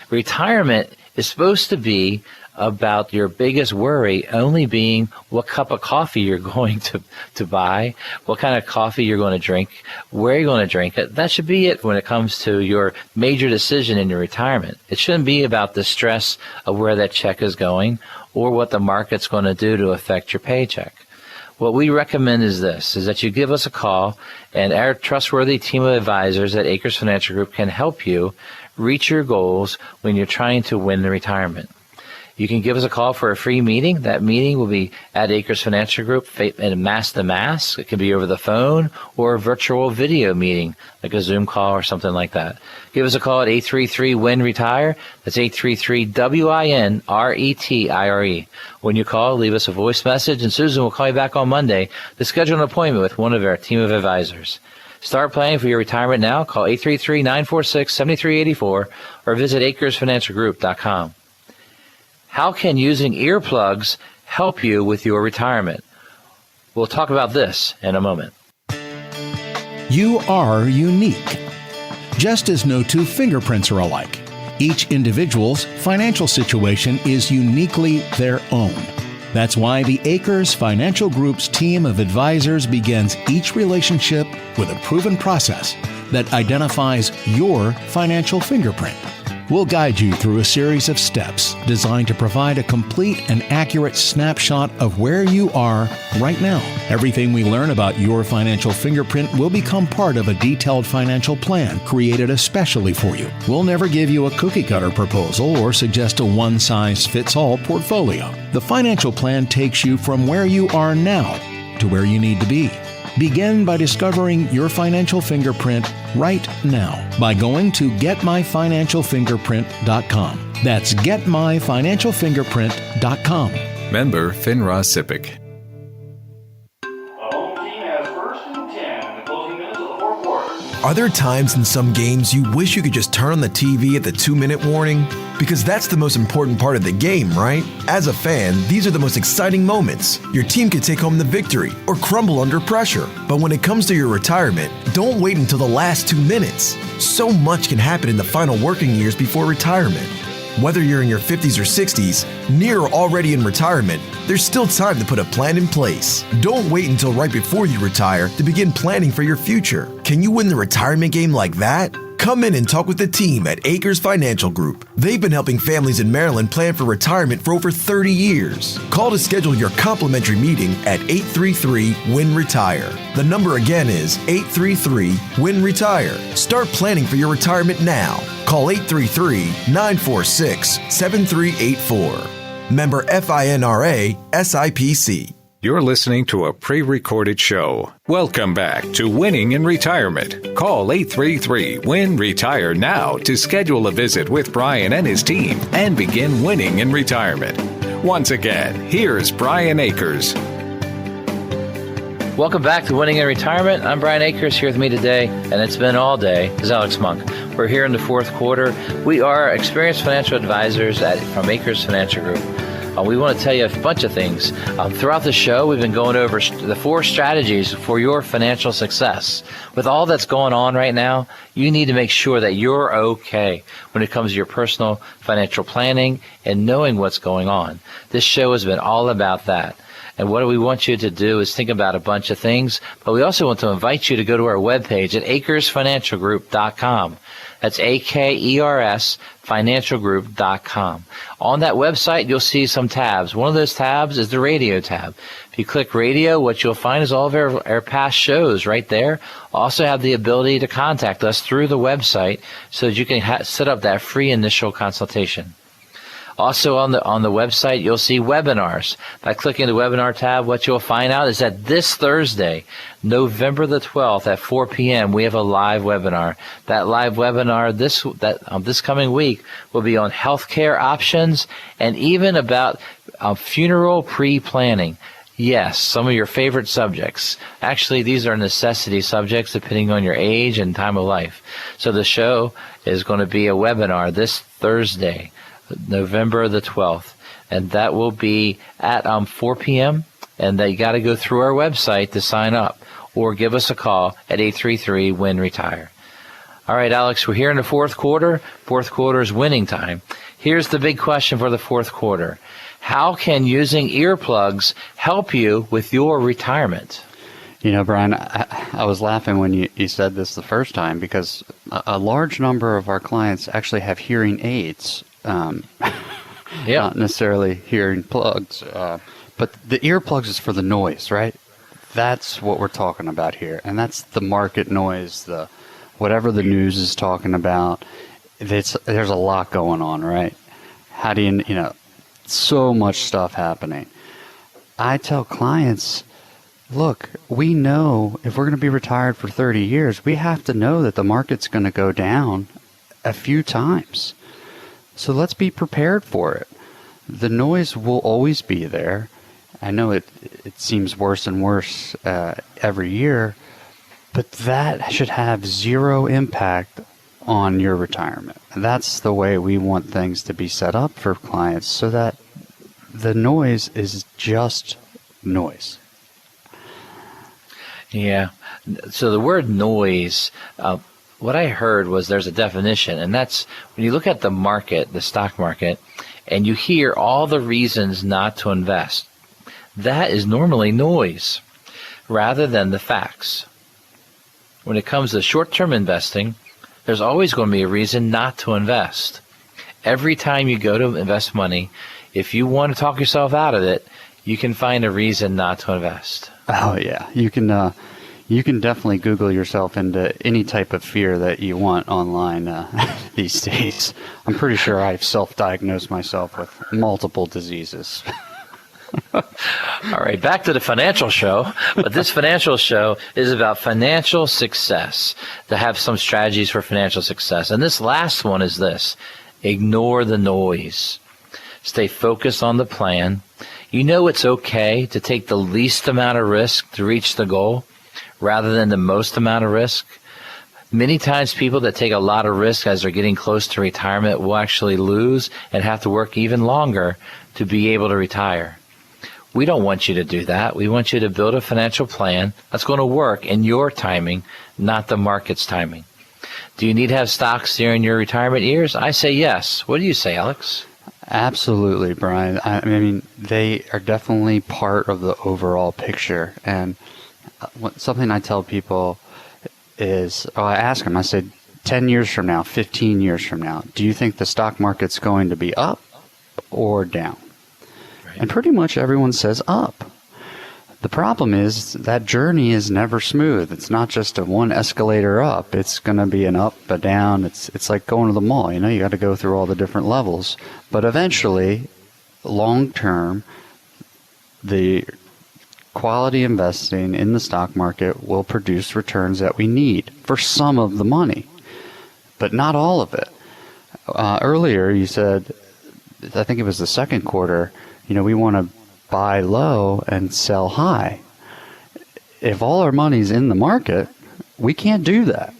Retirement is supposed to be about your biggest worry only being what cup of coffee you're going to buy, what kind of coffee you're going to drink, where you're going to drink it. That should be it when it comes to your major decision in your retirement. It shouldn't be about the stress of where that check is going or what the market's going to do to affect your paycheck. What we recommend is that you give us a call, and our trustworthy team of advisors at Akers Financial Group can help you reach your goals when you're trying to win the retirement. You can give us a call for a free meeting. That meeting will be at Akers Financial Group in Mass to Mass. It can be over the phone or a virtual video meeting, like a Zoom call or something like that. Give us a call at 833-WIN-RETIRE. That's 833-WIN-RETIRE. When you call, leave us a voice message, and Susan will call you back on Monday to schedule an appointment with one of our team of advisors. Start planning for your retirement now. Call 833-946-7384 or visit AkersFinancialGroup.com. How can using earplugs help you with your retirement? We'll talk about this in a moment. You are unique. Just as no two fingerprints are alike, each individual's financial situation is uniquely their own. That's why the Akers Financial Group's team of advisors begins each relationship with a proven process that identifies your financial fingerprint. We'll guide you through a series of steps designed to provide a complete and accurate snapshot of where you are right now. Everything we learn about your financial fingerprint will become part of a detailed financial plan created especially for you. We'll never give you a cookie-cutter proposal or suggest a one-size-fits-all portfolio. The financial plan takes you from where you are now to where you need to be. Begin by discovering your financial fingerprint right now by going to getmyfinancialfingerprint.com. That's getmyfinancialfingerprint.com. Member FINRA SIPC. Are there times in some games you wish you could just turn on the TV at the 2-minute warning? Because that's the most important part of the game, right? As a fan, these are the most exciting moments. Your team could take home the victory or crumble under pressure. But when it comes to your retirement, don't wait until the last 2 minutes. So much can happen in the final working years before retirement. Whether you're in your 50s or 60s, near or already in retirement, there's still time to put a plan in place. Don't wait until right before you retire to begin planning for your future. Can you win the retirement game like that? Come in and talk with the team at Akers Financial Group. They've been helping families in Maryland plan for retirement for over 30 years. Call to schedule your complimentary meeting at 833-WIN-RETIRE. The number again is 833-WIN-RETIRE. Start planning for your retirement now. Call 833-946-7384. Member FINRA SIPC. You're listening to a pre-recorded show. Welcome back to Winning in Retirement. Call 833-WIN-RETIRE now to schedule a visit with Brian and his team and begin winning in retirement. Once again, here's Brian Akers. Welcome back to Winning in Retirement. I'm Brian Akers. Here with me today, and it's been all day, is Alex Monk. We're here in the fourth quarter. We are experienced financial advisors from Akers Financial Group. We want to tell you a bunch of things. Throughout the show, we've been going over the 4 strategies for your financial success. With all that's going on right now, you need to make sure that you're okay when it comes to your personal financial planning and knowing what's going on. This show has been all about that. And what we want you to do is think about a bunch of things, but we also want to invite you to go to our webpage at akersfinancialgroup.com. That's AKERS financialgroup.com. On that website, you'll see some tabs. One of those tabs is the radio tab. If you click radio, what you'll find is all of our past shows right there. Also have the ability to contact us through the website so that you can set up that free initial consultation. Also on the website, you'll see webinars. By clicking the webinar tab, what you'll find out is that this Thursday, November the 12th at 4 p.m., we have a live webinar. That live webinar this coming week will be on healthcare options and even about funeral pre-planning. Yes, some of your favorite subjects. Actually, these are necessity subjects depending on your age and time of life. So the show is going to be a webinar this Thursday, November the 12th, and that will be at 4 p.m., and you got to go through our website to sign up or give us a call at 833-WIN-RETIRE. All right, Alex, we're here in the fourth quarter. Fourth quarter is winning time. Here's the big question for the fourth quarter. How can using earplugs help you with your retirement? You know, Brian, I was laughing when you said this the first time because a large number of our clients actually have hearing aids. Not necessarily hearing plugs, but the earplugs is for the noise, right? That's what we're talking about here, and that's the market noise, the whatever the news is talking about. There's a lot going on, right? How do you so much stuff happening. I tell clients, look, we know if we're going to be retired for 30 years, we have to know that the market's going to go down a few times. So let's be prepared for it. The noise will always be there. I know it seems worse and worse every year, but that should have zero impact on your retirement. And that's the way we want things to be set up for clients so that the noise is just noise. Yeah. So the word noise, what I heard was there's a definition, and that's when you look at the market, the stock market, and you hear all the reasons not to invest. That is normally noise rather than the facts. When it comes to short-term investing, there's always going to be a reason not to invest. Every time you go to invest money, if you want to talk yourself out of it, you can find a reason not to invest. Oh, yeah. You can definitely Google yourself into any type of fear that you want online these days. I'm pretty sure I've self-diagnosed myself with multiple diseases. All right, back to the financial show. But this financial show is about financial success, to have some strategies for financial success. And this last one is this: ignore the noise. Stay focused on the plan. You know it's okay to take the least amount of risk to reach the goal rather than the most amount of risk. Many times people that take a lot of risk as they're getting close to retirement will actually lose and have to work even longer to be able to retire. We don't want you to do that. We want you to build a financial plan that's going to work in your timing, not the market's timing. Do you need to have stocks during your retirement years? I say yes. What do you say, Alex? Absolutely, Brian. I mean, they are definitely part of the overall picture. And something I tell people is, I ask them, I said, 10 years from now, 15 years from now, do you think the stock market's going to be up or down? Right. And pretty much everyone says up. The problem is that journey is never smooth. It's not just a one escalator up. It's going to be an up, a down. It's like going to the mall. You got to go through all the different levels. But eventually, long term, the quality investing in the stock market will produce returns that we need for some of the money, but not all of it. Earlier, you said, I think it was the second quarter, we want to buy low and sell high. If all our money's in the market, we can't do that.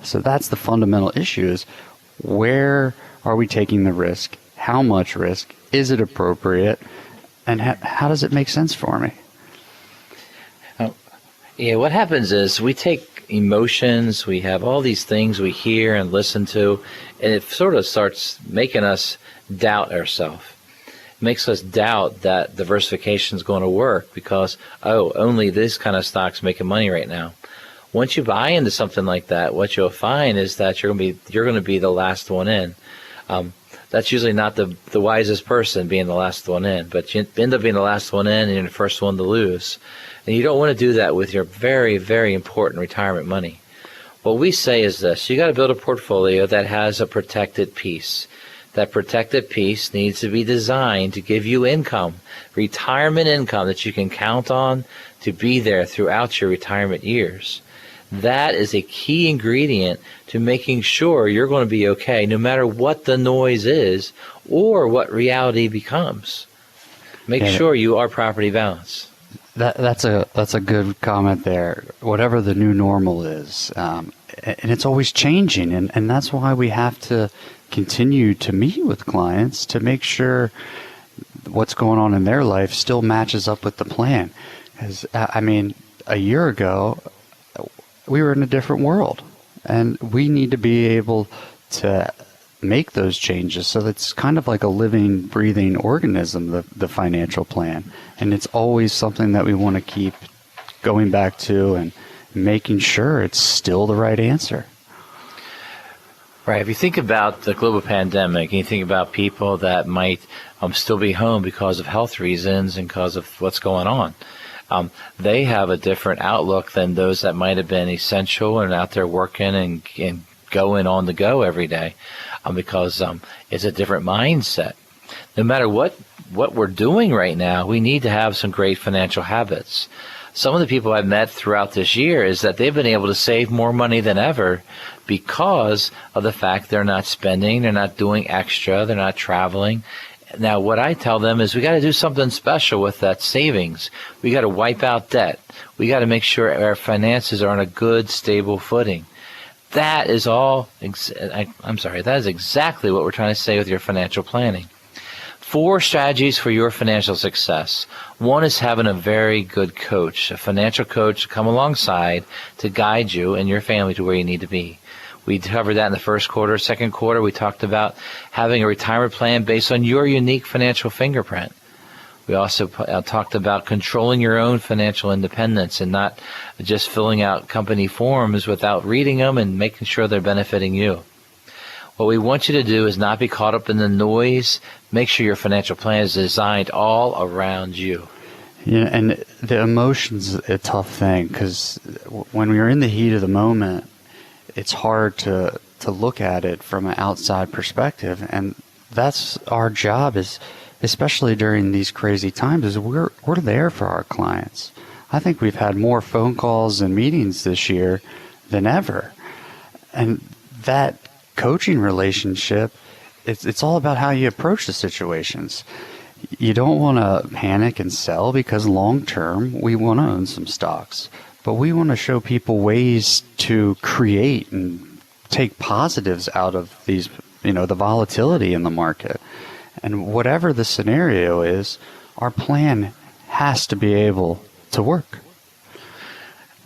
So that's the fundamental issue, is where are we taking the risk? How much risk? Is it appropriate? And how does it make sense for me? What happens is we take emotions, we have all these things we hear and listen to, and it sort of starts making us doubt ourselves. It makes us doubt that diversification is going to work because, only this kind of stock's making money right now. Once you buy into something like that, what you'll find is that you're going to be the last one in. That's usually not the wisest person being the last one in, but you end up being the last one in and you're the first one to lose. And you don't want to do that with your very, very important retirement money. What we say is this: you got to build a portfolio that has a protected piece. That protected piece needs to be designed to give you income, retirement income that you can count on to be there throughout your retirement years. That is a key ingredient to making sure you're going to be okay no matter what the noise is or what reality becomes. Make sure you are properly balanced. That's a good comment there. Whatever the new normal is, and it's always changing, and that's why we have to continue to meet with clients to make sure what's going on in their life still matches up with the plan. Because a year ago, we were in a different world, and we need to be able to make those changes. So it's kind of like a living, breathing organism, the financial plan. And it's always something that we want to keep going back to and making sure it's still the right answer. Right. If you think about the global pandemic, and you think about people that might still be home because of health reasons and because of what's going on, they have a different outlook than those that might have been essential and out there working and going on the go every day, because it's a different mindset. No matter what we're doing right now, we need to have some great financial habits. Some of the people I've met throughout this year is that they've been able to save more money than ever because of the fact they're not spending, they're not doing extra, they're not traveling. Now, what I tell them is we got to do something special with that savings. We got to wipe out debt. We got to make sure our finances are on a good, stable footing. That is that is exactly what we're trying to say with your financial planning. 4 strategies for your financial success. One is having a very good coach, a financial coach to come alongside to guide you and your family to where you need to be. We covered that in the first quarter. Second quarter, we talked about having a retirement plan based on your unique financial fingerprint. We also talked about controlling your own financial independence and not just filling out company forms without reading them and making sure they're benefiting you. What we want you to do is not be caught up in the noise. Make sure your financial plan is designed all around you. Yeah, and the emotion's a tough thing because when we're in the heat of the moment, it's hard to look at it from an outside perspective. And that's our job, is especially during these crazy times, is we're there for our clients. I think we've had more phone calls and meetings this year than ever. And that coaching relationship, it's all about how you approach the situations. You don't want to panic and sell because long term we want to own some stocks. but we want to show people ways to create and take positives out of these, the volatility in the market. And whatever the scenario is, our plan has to be able to work.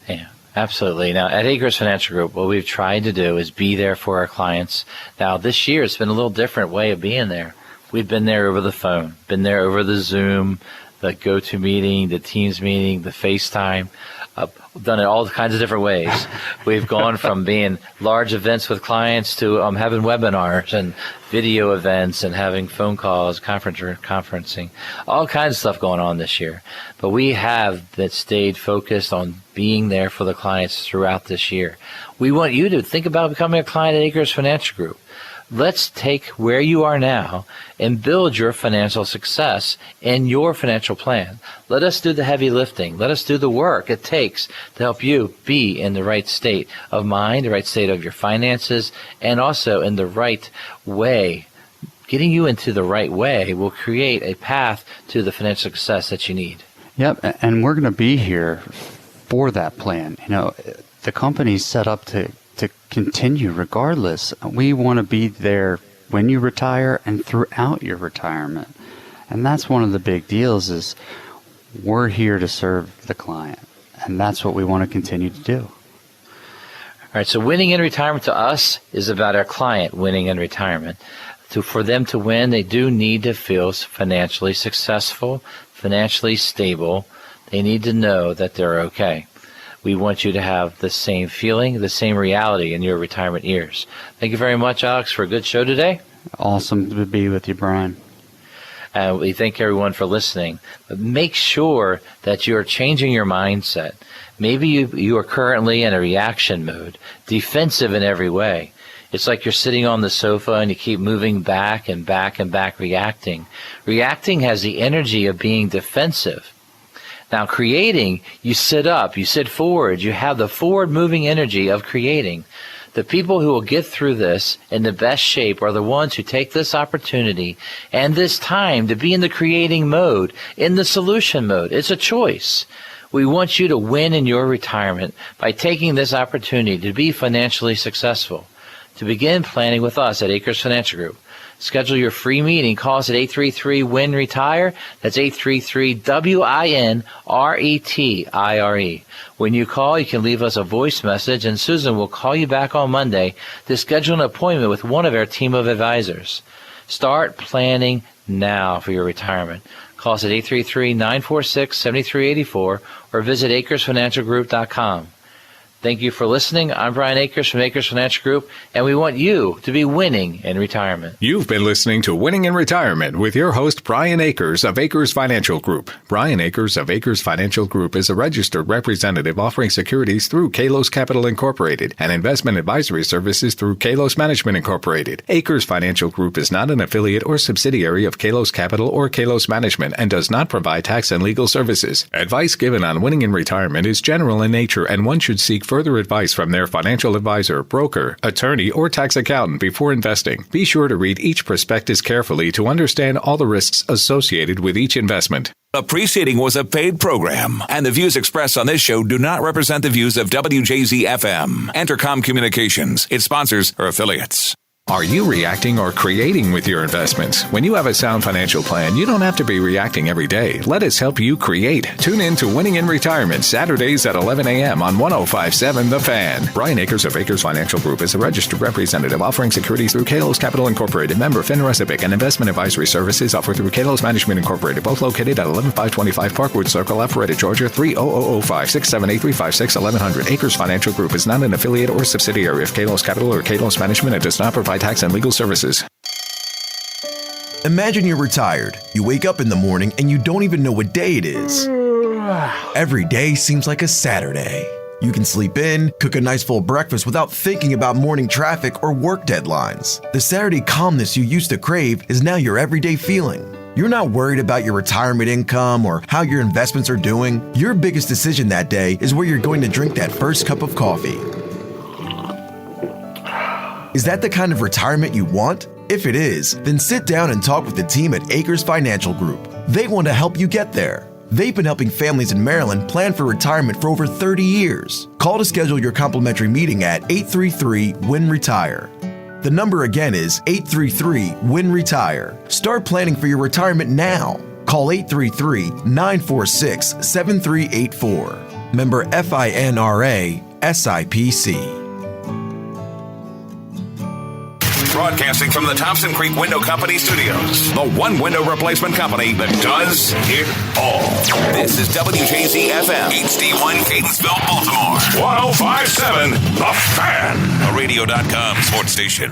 Yeah, absolutely. Now, at Akers Financial Group, what we've tried to do is be there for our clients. Now, this year, it's been a little different way of being there. We've been there over the phone, been there over the Zoom, the GoToMeeting, the Teams meeting, the FaceTime. Done it all kinds of different ways. We've gone from being large events with clients to having webinars and video events and having phone calls, conferencing, all kinds of stuff going on this year. But we have stayed focused on being there for the clients throughout this year. We want you to think about becoming a client at Akers Financial Group. Let's take where you are now and build your financial success in your financial plan. Let us do the heavy lifting. Let us do the work it takes to help you be in the right state of mind, the right state of your finances, and also in the right way. Getting you into the right way will create a path to the financial success that you need. Yep, and we're going to be here for that plan. The company's set up to continue regardless. We want to be there when you retire and throughout your retirement. And that's one of the big deals is we're here to serve the client. And that's what we want to continue to do. All right, so winning in retirement to us is about our client winning in retirement. For them to win, they do need to feel financially successful, financially stable. They need to know that they're okay. We want you to have the same feeling, the same reality in your retirement years. Thank you very much, Alex, for a good show today. Awesome to be with you, Brian. And we thank everyone for listening. But make sure that you're changing your mindset. Maybe you are currently in a reaction mode, defensive in every way. It's like you're sitting on the sofa and you keep moving back and back and back, reacting. Reacting has the energy of being defensive. Now, creating, you sit up, you sit forward, you have the forward-moving energy of creating. The people who will get through this in the best shape are the ones who take this opportunity and this time to be in the creating mode, in the solution mode. It's a choice. We want you to win in your retirement by taking this opportunity to be financially successful. To begin planning with us at Akers Financial Group, schedule your free meeting. Call us at 833-WIN-RETIRE. That's 833-WINRETIRE. When you call, you can leave us a voice message, and Susan will call you back on Monday to schedule an appointment with one of our team of advisors. Start planning now for your retirement. Call us at 833-946-7384 or visit AkersFinancialGroup.com. Thank you for listening. I'm Brian Akers from Akers Financial Group, and we want you to be winning in retirement. You've been listening to Winning in Retirement with your host, Brian Akers of Akers Financial Group. Brian Akers of Akers Financial Group is a registered representative offering securities through Kalos Capital Incorporated and investment advisory services through Kalos Management Incorporated. Akers Financial Group is not an affiliate or subsidiary of Kalos Capital or Kalos Management and does not provide tax and legal services. Advice given on winning in retirement is general in nature, and one should seek further advice from their financial advisor, broker, attorney, or tax accountant before investing. Be sure to read each prospectus carefully to understand all the risks associated with each investment. The preceding was a paid program, and the views expressed on this show do not represent the views of WJZ-FM, Entercom Communications, its sponsors, or affiliates. Are you reacting or creating with your investments? When you have a sound financial plan, you don't have to be reacting every day. Let us help you create. Tune in to Winning in Retirement, Saturdays at 11 a.m. on 105.7 The Fan. Brian Akers of Akers Financial Group is a registered representative offering securities through Kalos Capital Incorporated, member FINRA SIPC, and investment advisory services offered through Kalos Management Incorporated, both located at 11525 Parkwood Circle, Alpharetta, Georgia, 30005 678 1100. Akers Financial Group is not an affiliate or subsidiary of Kalos Capital or Kalos Management and does not provide tax and legal services. Imagine you're retired. You wake up in the morning and you don't even know what day it is. Every day seems like a Saturday. You can sleep in, cook a nice full breakfast without thinking about morning traffic or work deadlines. The Saturday calmness you used to crave is now your everyday feeling. You're not worried about your retirement income or how your investments are doing. Your biggest decision that day is where you're going to drink that first cup of coffee. Is that the kind of retirement you want? If it is, then sit down and talk with the team at Akers Financial Group. They want to help you get there. They've been helping families in Maryland plan for retirement for over 30 years. Call to schedule your complimentary meeting at 833-WIN-RETIRE. The number again is 833-WIN-RETIRE. Start planning for your retirement now. Call 833-946-7384. Member FINRA SIPC. Broadcasting from the Thompson Creek Window Company studios, the one window replacement company that does it all. This is WJZ-FM, HD1 Catonsville, Baltimore. 105.7, The Fan, a radio.com sports station.